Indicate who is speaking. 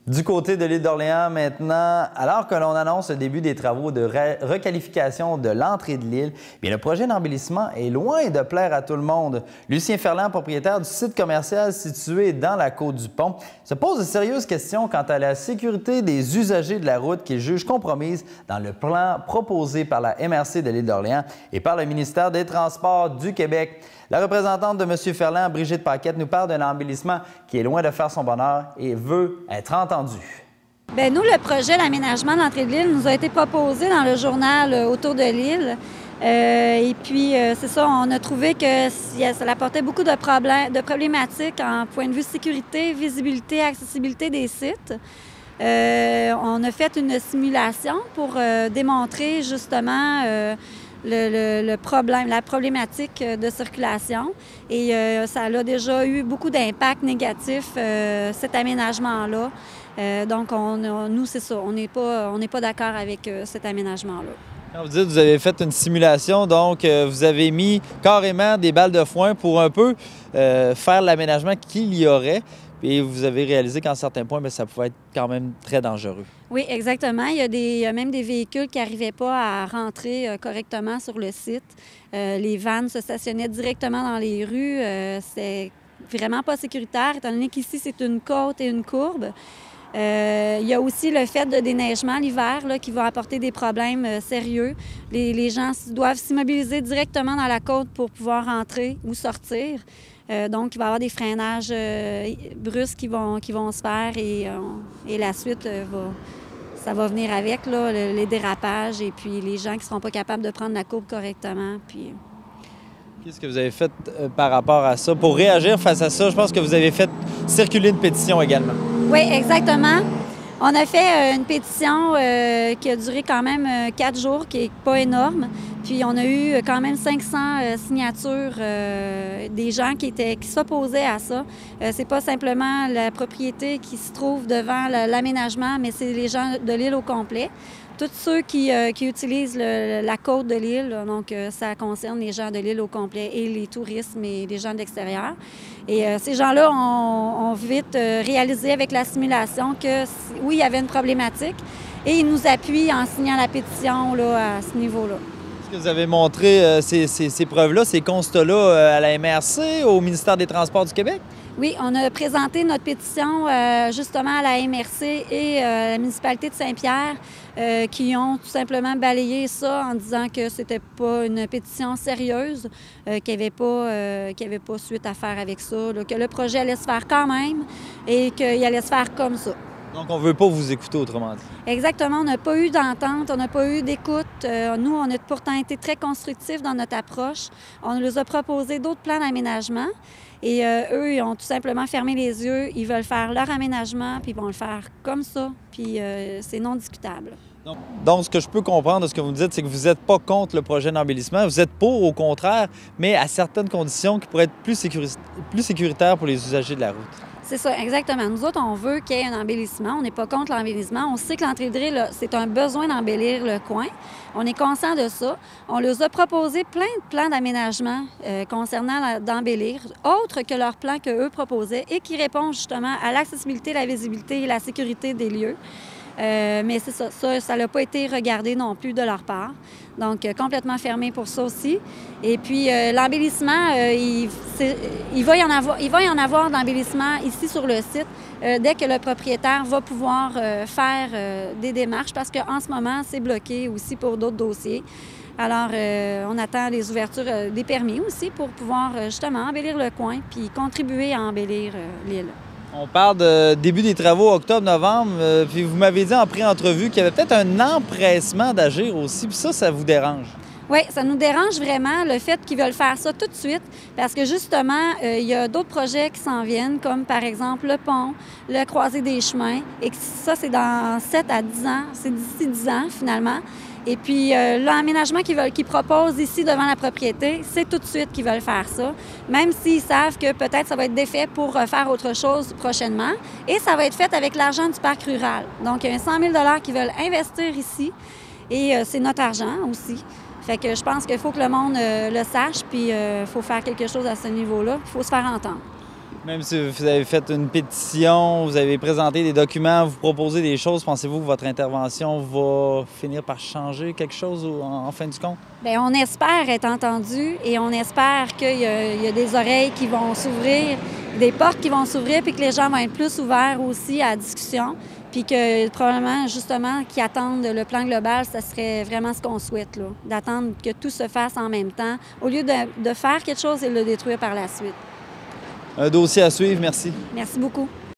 Speaker 1: Du côté de l'île d'Orléans maintenant, alors que l'on annonce le début des travaux de requalification de l'entrée de l'île, le projet d'embellissement est loin de plaire à tout le monde. Lucien Ferland, propriétaire du site commercial situé dans la Côte-du-Pont, se pose de sérieuses questions quant à la sécurité des usagers de la route qu'il juge compromise dans le plan proposé par la MRC de l'île d'Orléans et par le ministère des Transports du Québec. La représentante de M. Ferland, Brigitte Paquette, nous parle d'un embellissement qui est loin de faire son bonheur et veut être entendue.
Speaker 2: Bien, nous, le projet d'aménagement de l'entrée de l'île nous a été proposé dans le journal Autour de l'île. Et puis, c'est ça, on a trouvé que ça apportait beaucoup de problématiques en point de vue sécurité, visibilité, accessibilité des sites. On a fait une simulation pour démontrer justement le problème, la problématique de circulation. Et ça a déjà eu beaucoup d'impacts négatifs, cet aménagement-là. Donc, nous, c'est ça, on n'est pas d'accord avec cet aménagement-là.
Speaker 1: Quand vous dites que vous avez fait une simulation, donc vous avez mis carrément des balles de foin pour un peu faire l'aménagement qu'il y aurait. Et vous avez réalisé qu'en certains points, ça pouvait être quand même très dangereux.
Speaker 2: Oui, exactement. Il y a même des véhicules qui n'arrivaient pas à rentrer correctement sur le site. Les vannes se stationnaient directement dans les rues. C'est vraiment pas sécuritaire, étant donné qu'ici, c'est une côte et une courbe. Il y a aussi le fait de déneigement l'hiver qui va apporter des problèmes sérieux. Les gens doivent s'immobiliser directement dans la côte pour pouvoir entrer ou sortir. Donc, il va y avoir des freinages brusques qui vont se faire et la suite, ça va venir avec là, les dérapages et puis les gens qui ne seront pas capables de prendre la courbe correctement. Puis...
Speaker 1: Qu'est-ce que vous avez fait par rapport à ça? Pour réagir face à ça, je pense que vous avez fait circuler une pétition également.
Speaker 2: Oui, exactement. On a fait une pétition qui a duré quand même 4 jours, qui n'est pas énorme. Puis on a eu quand même 500 signatures des gens qui s'opposaient à ça. C'est pas simplement la propriété qui se trouve devant l'aménagement, mais c'est les gens de l'île au complet. Tous ceux qui utilisent la côte de l'île, donc ça concerne les gens de l'île au complet et les touristes et les gens de l'extérieur. Et ces gens-là ont vite réalisé avec la simulation que oui, il y avait une problématique et ils nous appuient en signant la pétition là, à ce niveau-là.
Speaker 1: Est-ce que vous avez montré ces preuves-là, ces constats-là à la MRC, au ministère des Transports du Québec?
Speaker 2: Oui, on a présenté notre pétition justement à la MRC et à la municipalité de Saint-Pierre qui ont tout simplement balayé ça en disant que c'était pas une pétition sérieuse, qu'il n'y avait pas suite à faire avec ça, là, que le projet allait se faire quand même et qu'il allait se faire comme ça.
Speaker 1: Donc, on ne veut pas vous écouter, autrement dit.
Speaker 2: Exactement. On n'a pas eu d'entente, on n'a pas eu d'écoute. Nous, on a pourtant été très constructifs dans notre approche. On nous a proposé d'autres plans d'aménagement et eux, ils ont tout simplement fermé les yeux. Ils veulent faire leur aménagement, puis ils vont le faire comme ça, puis c'est non discutable.
Speaker 1: Donc, ce que je peux comprendre de ce que vous me dites, c'est que vous n'êtes pas contre le projet d'embellissement. Vous êtes pour, au contraire, mais à certaines conditions qui pourraient être plus sécuritaires pour les usagers de la route.
Speaker 2: C'est ça, exactement. Nous autres, on veut qu'il y ait un embellissement. On n'est pas contre l'embellissement. On sait que l'entrée de l'île, c'est un besoin d'embellir le coin. On est conscient de ça. On leur a proposé plein de plans d'aménagement concernant d'embellir, autres que leurs plans qu'eux proposaient et qui répondent justement à l'accessibilité, la visibilité et la sécurité des lieux. Mais c'est ça n'a pas été regardé non plus de leur part. Donc, complètement fermé pour ça aussi. Et puis, l'embellissement, il va y en avoir d'embellissement ici sur le site dès que le propriétaire va pouvoir faire des démarches parce qu'en ce moment, c'est bloqué aussi pour d'autres dossiers. Alors, on attend les ouvertures des permis aussi pour pouvoir justement embellir le coin puis contribuer à embellir l'île.
Speaker 1: On parle de début des travaux octobre-novembre, puis vous m'avez dit en pré-entrevue qu'il y avait peut-être un empressement d'agir aussi, puis ça vous dérange?
Speaker 2: Oui, ça nous dérange vraiment le fait qu'ils veulent faire ça tout de suite parce que justement, il y a d'autres projets qui s'en viennent, comme par exemple le pont, le croisé des chemins, et que ça, c'est dans 7 à 10 ans, c'est d'ici 10 ans finalement. Et puis, l'aménagement qu'ils proposent ici devant la propriété, c'est tout de suite qu'ils veulent faire ça, même s'ils savent que peut-être ça va être défait pour faire autre chose prochainement. Et ça va être fait avec l'argent du parc rural. Donc, il y a 100 000 $ qu'ils veulent investir ici et c'est notre argent aussi. Fait que je pense qu'il faut que le monde le sache, puis il faut faire quelque chose à ce niveau-là, il faut se faire entendre.
Speaker 1: Même si vous avez fait une pétition, vous avez présenté des documents, vous proposez des choses, pensez-vous que votre intervention va finir par changer quelque chose en fin du compte?
Speaker 2: Bien, on espère être entendu et on espère qu'il y a des oreilles qui vont s'ouvrir, des portes qui vont s'ouvrir, puis que les gens vont être plus ouverts aussi à la discussion, puis que probablement, justement, qu'ils attendent le plan global, ça serait vraiment ce qu'on souhaite, là, d'attendre que tout se fasse en même temps, au lieu de faire quelque chose et de le détruire par la suite.
Speaker 1: Un dossier à suivre, merci.
Speaker 2: Merci beaucoup.